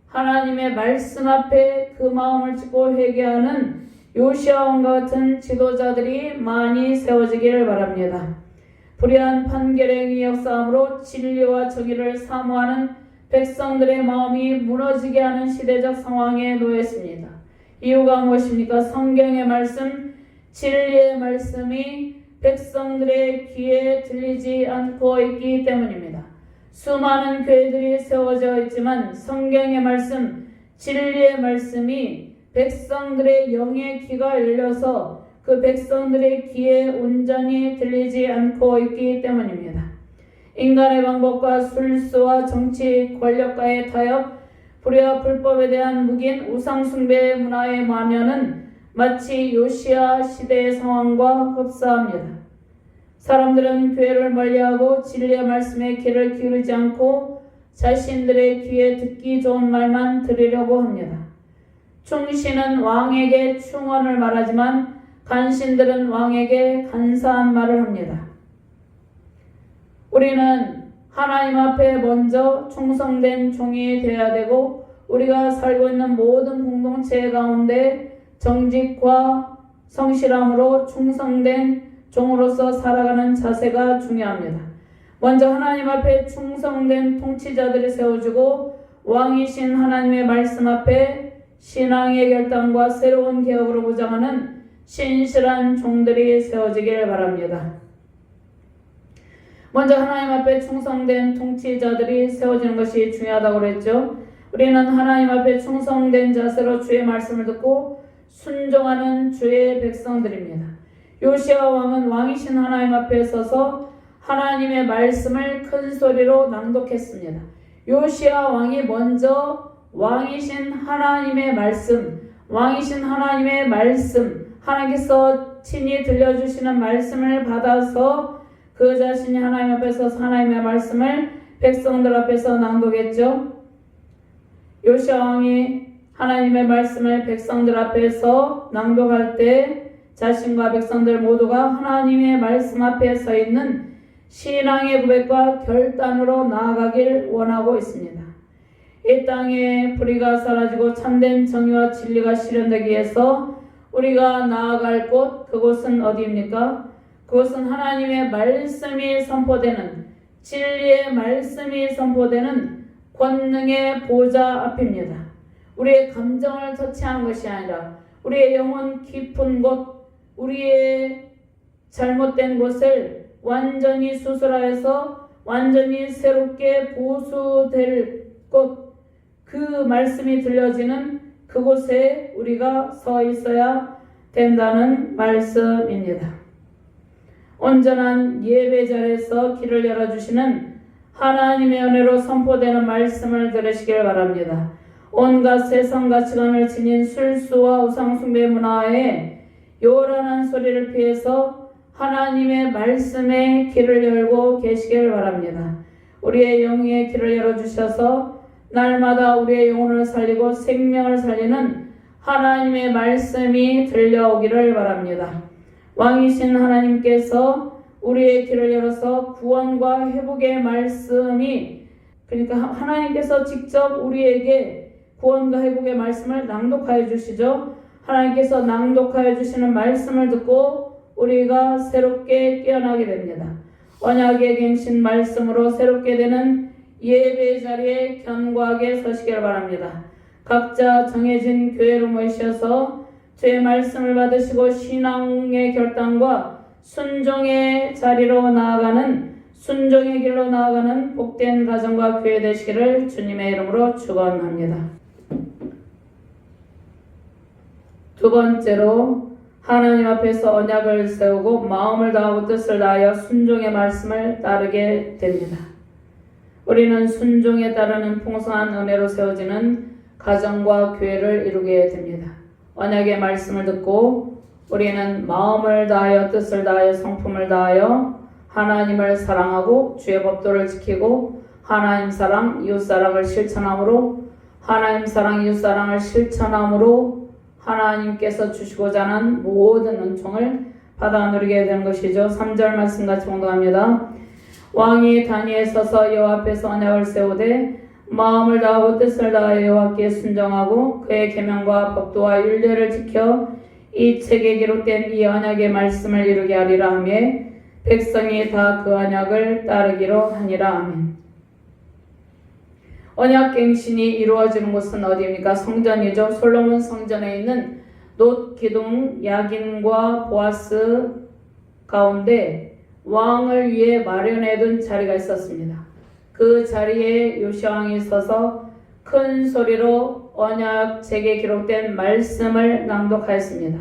하나님의 말씀 앞에 그 마음을 찢고 회개하는 요시야 왕과 같은 지도자들이 많이 세워지기를 바랍니다. 불의한 판결의 행위 역사함으로 진리와 정의를 사모하는 백성들의 마음이 무너지게 하는 시대적 상황에 놓였습니다. 이유가 무엇입니까? 성경의 말씀, 진리의 말씀이 백성들의 귀에 들리지 않고 있기 때문입니다. 수많은 교회들이 세워져 있지만 성경의 말씀, 진리의 말씀이 백성들의 영의 귀가 열려서 그 백성들의 귀에 온전히 들리지 않고 있기 때문입니다. 인간의 방법과 술수와 정치 권력과의 타협, 불의와 불법에 대한 묵인, 우상숭배 문화의 만연은 마치 요시야 시대의 상황과 흡사합니다. 사람들은 교회를 멀리하고 진리의 말씀에 귀를 기울이지 않고 자신들의 귀에 듣기 좋은 말만 들으려고 합니다. 충신은 왕에게 충언을 말하지만 간신들은 왕에게 간사한 말을 합니다. 우리는 하나님 앞에 먼저 충성된 종이 되어야 되고 우리가 살고 있는 모든 공동체 가운데 정직과 성실함으로 충성된 종으로서 살아가는 자세가 중요합니다. 먼저 하나님 앞에 충성된 통치자들이 세워지고 왕이신 하나님의 말씀 앞에 신앙의 결단과 새로운 개혁으로 무장하는 신실한 종들이 세워지길 바랍니다. 먼저 하나님 앞에 충성된 통치자들이 세워지는 것이 중요하다고 그랬죠. 우리는 하나님 앞에 충성된 자세로 주의 말씀을 듣고 순종하는 주의 백성들입니다. 요시야 왕은 왕이신 하나님 앞에 서서 하나님의 말씀을 큰 소리로 낭독했습니다. 요시야 왕이 먼저 왕이신 하나님의 말씀, 하나님께서 친히 들려주시는 말씀을 받아서 그 자신이 하나님 앞에서 하나님의 말씀을 백성들 앞에서 낭독했죠. 요시야 왕이 하나님의 말씀을 백성들 앞에서 낭독할 때 자신과 백성들 모두가 하나님의 말씀 앞에 서 있는 신앙의 고백과 결단으로 나아가길 원하고 있습니다. 이 땅에 불의가 사라지고 참된 정의와 진리가 실현되기 위해서 우리가 나아갈 곳, 그곳은 어디입니까? 그것은 하나님의 말씀이 선포되는, 진리의 말씀이 선포되는 권능의 보좌 앞입니다. 우리의 감정을 터치하는 것이 아니라 우리의 영혼 깊은 곳, 우리의 잘못된 곳을 완전히 수술하여서 완전히 새롭게 보수될 곳, 그 말씀이 들려지는 그곳에 우리가 서 있어야 된다는 말씀입니다. 온전한 예배 자리에서 길을 열어주시는 하나님의 은혜로 선포되는 말씀을 들으시길 바랍니다. 온갖 세상 가치관을 지닌 술수와 우상숭배 문화에 요란한 소리를 피해서 하나님의 말씀에 길을 열고 계시길 바랍니다. 우리의 영의 길을 열어주셔서 날마다 우리의 영혼을 살리고 생명을 살리는 하나님의 말씀이 들려오기를 바랍니다. 왕이신 하나님께서 우리의 길을 열어서 구원과 회복의 말씀이, 그러니까 하나님께서 직접 우리에게 구원과 회복의 말씀을 낭독하여 주시죠. 하나님께서 낭독하여 주시는 말씀을 듣고 우리가 새롭게 깨어나게 됩니다. 언약의 갱신 말씀으로 새롭게 되는 예배 자리에 견고하게 서시길 바랍니다. 각자 정해진 교회로 모이셔서 주의 말씀을 받으시고 신앙의 결단과 순종의 자리로 나아가는 순종의 길로 나아가는 복된 가정과 교회 되시기를 주님의 이름으로 축원합니다. 두 번째로 하나님 앞에서 언약을 세우고 마음을 다하고 뜻을 다하여 순종의 말씀을 따르게 됩니다. 우리는 순종에 따르는 풍성한 은혜로 세워지는 가정과 교회를 이루게 됩니다. 언약의 말씀을 듣고 우리는 마음을 다하여 뜻을 다하여 성품을 다하여 하나님을 사랑하고 주의 법도를 지키고 하나님 사랑, 이웃 사랑을 실천함으로 하나님 사랑, 이웃 사랑을 실천함으로 하나님께서 주시고자 하는 모든 은총을 받아 누리게 되는 것이죠. 3절 말씀 같이 봉독합니다. 왕이 단위에 서서 여호와 앞에서 언약을 세우되 마음을 다하고 뜻을 다하여 여호와께 순종하고 그의 계명과 법도와 율례를 지켜 이 책에 기록된 이 언약의 말씀을 이루게 하리라 하며 백성이 다 그 언약을 따르기로 하니라. 아멘. 언약갱신이 이루어지는 곳은 어디입니까? 성전이죠. 솔로몬 성전에 있는 놋, 기둥, 야긴과 보아스 가운데 왕을 위해 마련해둔 자리가 있었습니다. 그 자리에 요시야 왕이 서서 큰 소리로 언약책에 기록된 말씀을 낭독하였습니다.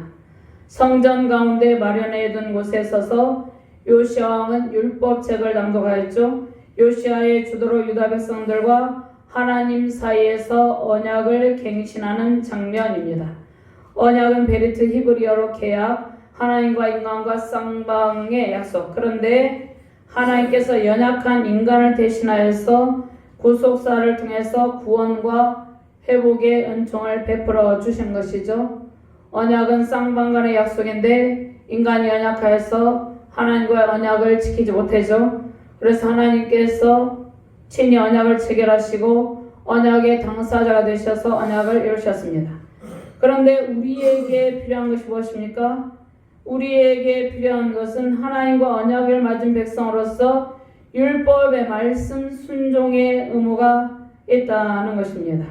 성전 가운데 마련해둔 곳에 서서 요시야 왕은 율법책을 낭독하였죠. 요시야의 주도로 유다 백성들과 하나님 사이에서 언약을 갱신하는 장면입니다. 언약은 베리트 히브리어로 계약, 하나님과 인간과 쌍방의 약속. 그런데 하나님께서 연약한 인간을 대신하여서 구속사를 통해서 구원과 회복의 은총을 베풀어 주신 것이죠. 언약은 쌍방 간의 약속인데 인간이 연약하여서 하나님과의 언약을 지키지 못하죠. 그래서 하나님께서 친히 언약을 체결하시고 언약의 당사자가 되셔서 언약을 이루셨습니다. 그런데 우리에게 필요한 것이 무엇입니까? 우리에게 필요한 것은 하나님과 언약을 맺은 백성으로서 율법의 말씀 순종의 의무가 있다는 것입니다.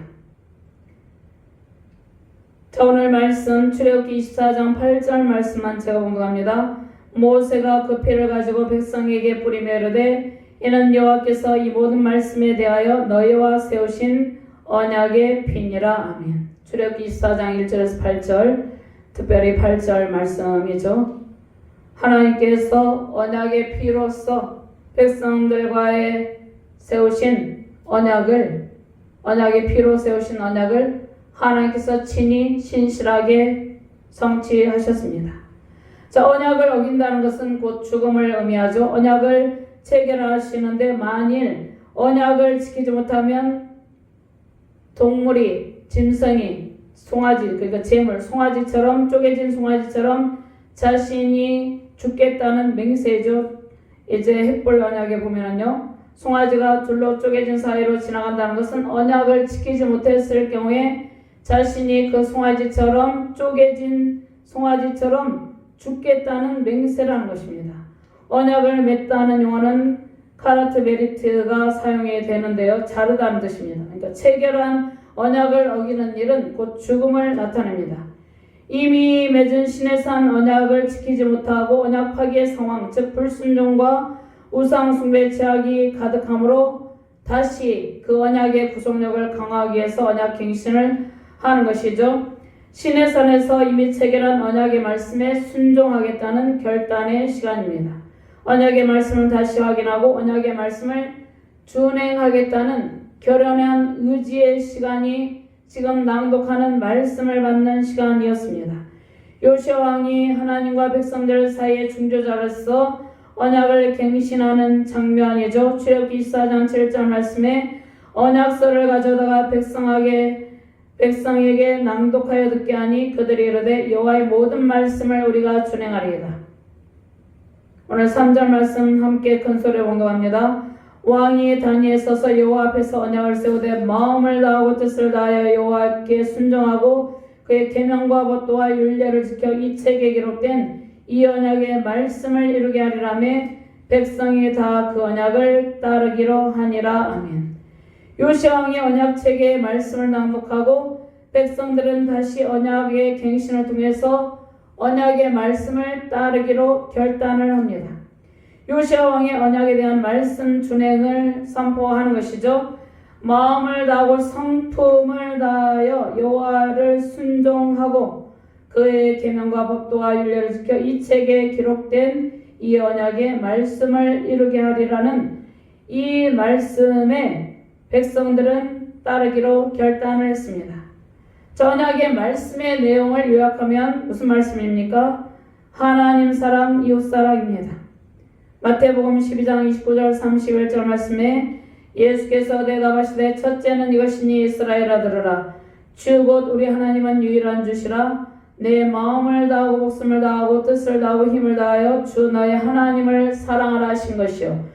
자, 오늘 말씀 출애굽기 24장 8절 말씀만 제가 봉독합니다. 모세가 그 피를 가지고 백성에게 뿌리며 이르되 이는 여호와께서 이 모든 말씀에 대하여 너희와 세우신 언약의 피니라. 아멘. 출애굽기 24장 1절에서 8절, 특별히 8절 말씀이죠. 하나님께서 언약의 피로서 백성들과의 세우신 언약의 피로 세우신 언약을 하나님께서 친히 신실하게 성취하셨습니다. 자, 언약을 어긴다는 것은 곧 죽음을 의미하죠. 언약을 체결하시는데 만일 언약을 지키지 못하면 동물이, 짐승이, 송아지, 그러니까 재물, 송아지처럼 쪼개진 송아지처럼 자신이 죽겠다는 맹세죠. 이제 헷볼 언약에 보면은요, 송아지가 둘로 쪼개진 사이로 지나간다는 것은 언약을 지키지 못했을 경우에 자신이 그 송아지처럼 쪼개진 송아지처럼 죽겠다는 맹세라는 것입니다. 언약을 맺다는 용어는 카라트 베리트가 사용이 되는데요. 자르다는 뜻입니다. 그러니까 체결한 언약을 어기는 일은 곧 죽음을 나타냅니다. 이미 맺은 신의 산 언약을 지키지 못하고 언약 파기의 상황, 즉 불순종과 우상 숭배 죄악이 가득하므로 다시 그 언약의 구속력을 강화하기 위해서 언약 갱신을 하는 것이죠. 신의 산에서 이미 체결한 언약의 말씀에 순종하겠다는 결단의 시간입니다. 언약의 말씀을 다시 확인하고 언약의 말씀을 준행하겠다는 결연한 의지의 시간이 지금 낭독하는 말씀을 받는 시간이었습니다. 요시야 왕이 하나님과 백성들 사이의 중재자로서 언약을 갱신하는 장면이죠. 출애굽기 24장 7절 말씀에 언약서를 가져다가 백성에게 낭독하여 듣게 하니 그들이 이르되 여호와의 모든 말씀을 우리가 준행하리이다. 오늘 3절 말씀 함께 큰 소리로 봉독합니다. 왕이 단위에 서서 여호와 앞에서 언약을 세우되 마음을 다하고 뜻을 다하여 여호와께 순종하고 그의 계명과 법도와 율례를 지켜 이 책에 기록된 이 언약의 말씀을 이루게 하리라며 백성이 다 그 언약을 따르기로 하니라. 아멘. 요시야 왕이 언약책의 말씀을 낭독하고 백성들은 다시 언약의 갱신을 통해서 언약의 말씀을 따르기로 결단을 합니다. 요시야 왕의 언약에 대한 말씀 준행을 선포하는 것이죠. 마음을 다하고 성품을 다하여 여호와를 순종하고 그의 계명과 법도와 율례를 지켜 이 책에 기록된 이 언약의 말씀을 이루게 하리라는 이 말씀에 백성들은 따르기로 결단을 했습니다. 저 언약의 말씀의 내용을 요약하면 무슨 말씀입니까? 하나님 사랑, 이웃 사랑입니다. 마태복음 12장 29절 31절 말씀에 예수께서 대답하시되 첫째는 이것이니 이스라엘아 들으라. 주 곧 우리 하나님은 유일한 주시라. 내 마음을 다하고 목숨을 다하고 뜻을 다하고 힘을 다하여 주 너의 하나님을 사랑하라 하신 것이요.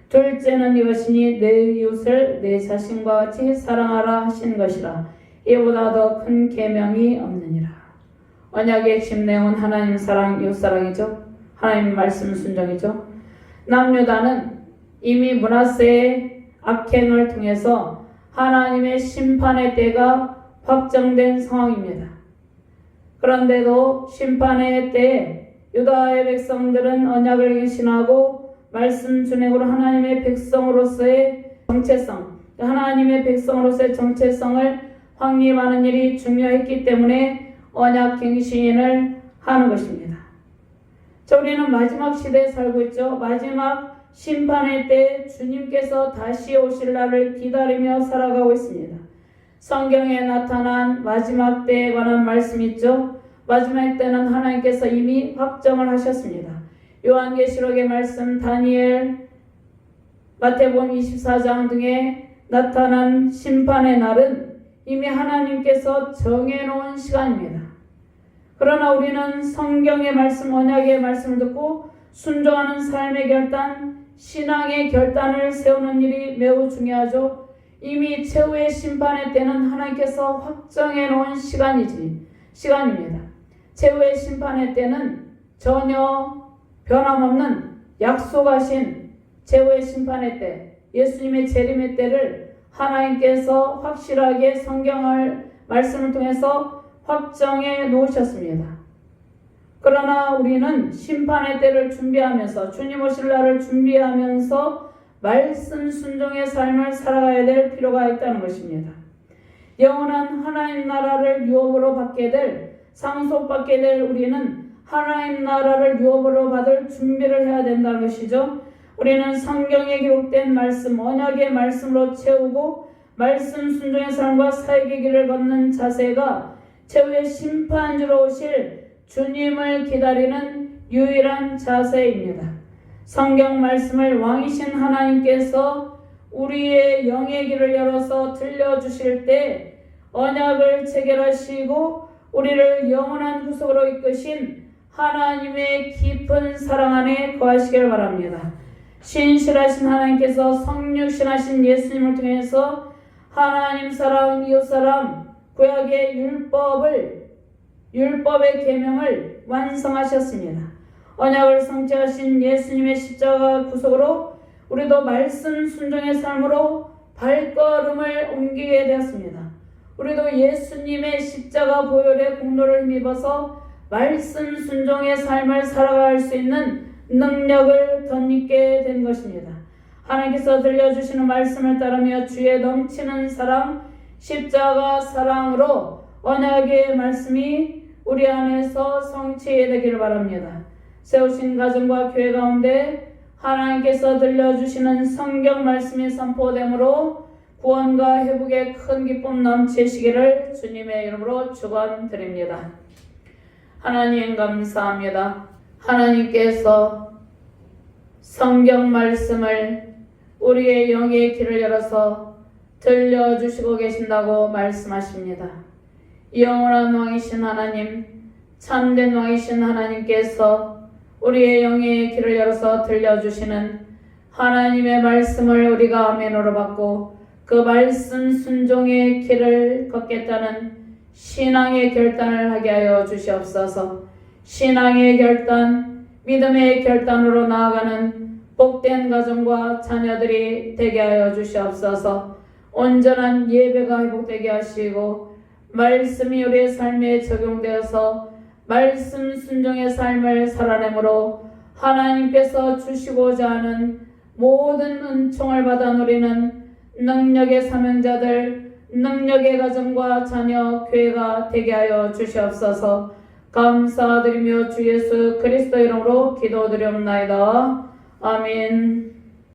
둘째는 이것이니 내 이웃을 내 자신과 같이 사랑하라 하신 것이라. 이보다 더 큰 계명이 없느니라. 언약의 핵심 내용은 하나님 사랑, 이웃 사랑이죠. 하나님 말씀 순종이죠. 남유다는 이미 므낫세의 악행을 통해서 하나님의 심판의 때가 확정된 상황입니다. 그런데도 심판의 때에 유다의 백성들은 언약을 갱신하고 말씀 준행으로 하나님의 백성으로서의 정체성, 하나님의 백성으로서의 정체성을 확립하는 일이 중요했기 때문에 언약 갱신을 하는 것입니다. 자, 우리는 마지막 시대에 살고 있죠. 마지막 심판의 때 주님께서 다시 오실 날을 기다리며 살아가고 있습니다. 성경에 나타난 마지막 때에 관한 말씀이 있죠. 마지막 때는 하나님께서 이미 확정을 하셨습니다. 요한계시록의 말씀, 다니엘, 마태복음 24장 등에 나타난 심판의 날은 이미 하나님께서 정해놓은 시간입니다. 그러나 우리는 성경의 말씀, 언약의 말씀을 듣고 순종하는 삶의 결단, 신앙의 결단을 세우는 일이 매우 중요하죠. 이미 최후의 심판의 때는 하나님께서 확정해 놓은 시간입니다. 최후의 심판의 때는 전혀 변함없는 약속하신 최후의 심판의 때, 예수님의 재림의 때를 하나님께서 확실하게 성경을 말씀을 통해서 확정해 놓으셨습니다. 그러나 우리는 심판의 때를 준비하면서 주님 오실 날을 준비하면서 말씀 순종의 삶을 살아가야 될 필요가 있다는 것입니다. 영원한 하나님 나라를 유업으로 받게 될, 상속받게 될 우리는 하나님 나라를 유업으로 받을 준비를 해야 된다는 것이죠. 우리는 성경에 기록된 말씀, 언약의 말씀으로 채우고 말씀 순종의 삶과 사역의 길을 걷는 자세가 최후의 심판주로 오실 주님을 기다리는 유일한 자세입니다. 성경 말씀을 왕이신 하나님께서 우리의 영의 길을 열어서 들려주실 때 언약을 체결하시고 우리를 영원한 구속으로 이끄신 하나님의 깊은 사랑 안에 거하시길 바랍니다. 신실하신 하나님께서 성육신하신 예수님을 통해서 하나님 사랑, 이웃 사랑, 구약의 율법의 계명을 완성하셨습니다. 언약을 성취하신 예수님의 십자가 구속으로 우리도 말씀 순종의 삶으로 발걸음을 옮기게 되었습니다. 우리도 예수님의 십자가 보혈의 공로를 힘입어서 말씀 순종의 삶을 살아갈 수 있는 능력을 덧입게 된 것입니다. 하나님께서 들려주시는 말씀을 따르며 주의 넘치는 사랑, 십자가 사랑으로 언약의 말씀이 우리 안에서 성취되기를 바랍니다. 세우신 가정과 교회 가운데 하나님께서 들려주시는 성경 말씀이 선포됨으로 구원과 회복의 큰 기쁨 넘치시기를 주님의 이름으로 축원드립니다. 하나님 감사합니다. 하나님께서 성경 말씀을 우리의 영의 길을 열어서 들려주시고 계신다고 말씀하십니다. 영원한 왕이신 하나님, 참된 왕이신 하나님께서 우리의 영의 길을 열어서 들려주시는 하나님의 말씀을 우리가 아멘으로 받고 그 말씀 순종의 길을 걷겠다는 신앙의 결단을 하게 하여 주시옵소서. 신앙의 결단, 믿음의 결단으로 나아가는 복된 가정과 자녀들이 되게 하여 주시옵소서. 온전한 예배가 회복되게 하시고 말씀이 우리의 삶에 적용되어서 말씀 순종의 삶을 살아내므로 하나님께서 주시고자 하는 모든 은총을 받아 누리는 능력의 사명자들, 능력의 가정과 자녀, 교회가 되게 하여 주시옵소서. 감사드리며 주 예수 그리스도 이름으로 기도드리옵나이다. 아멘.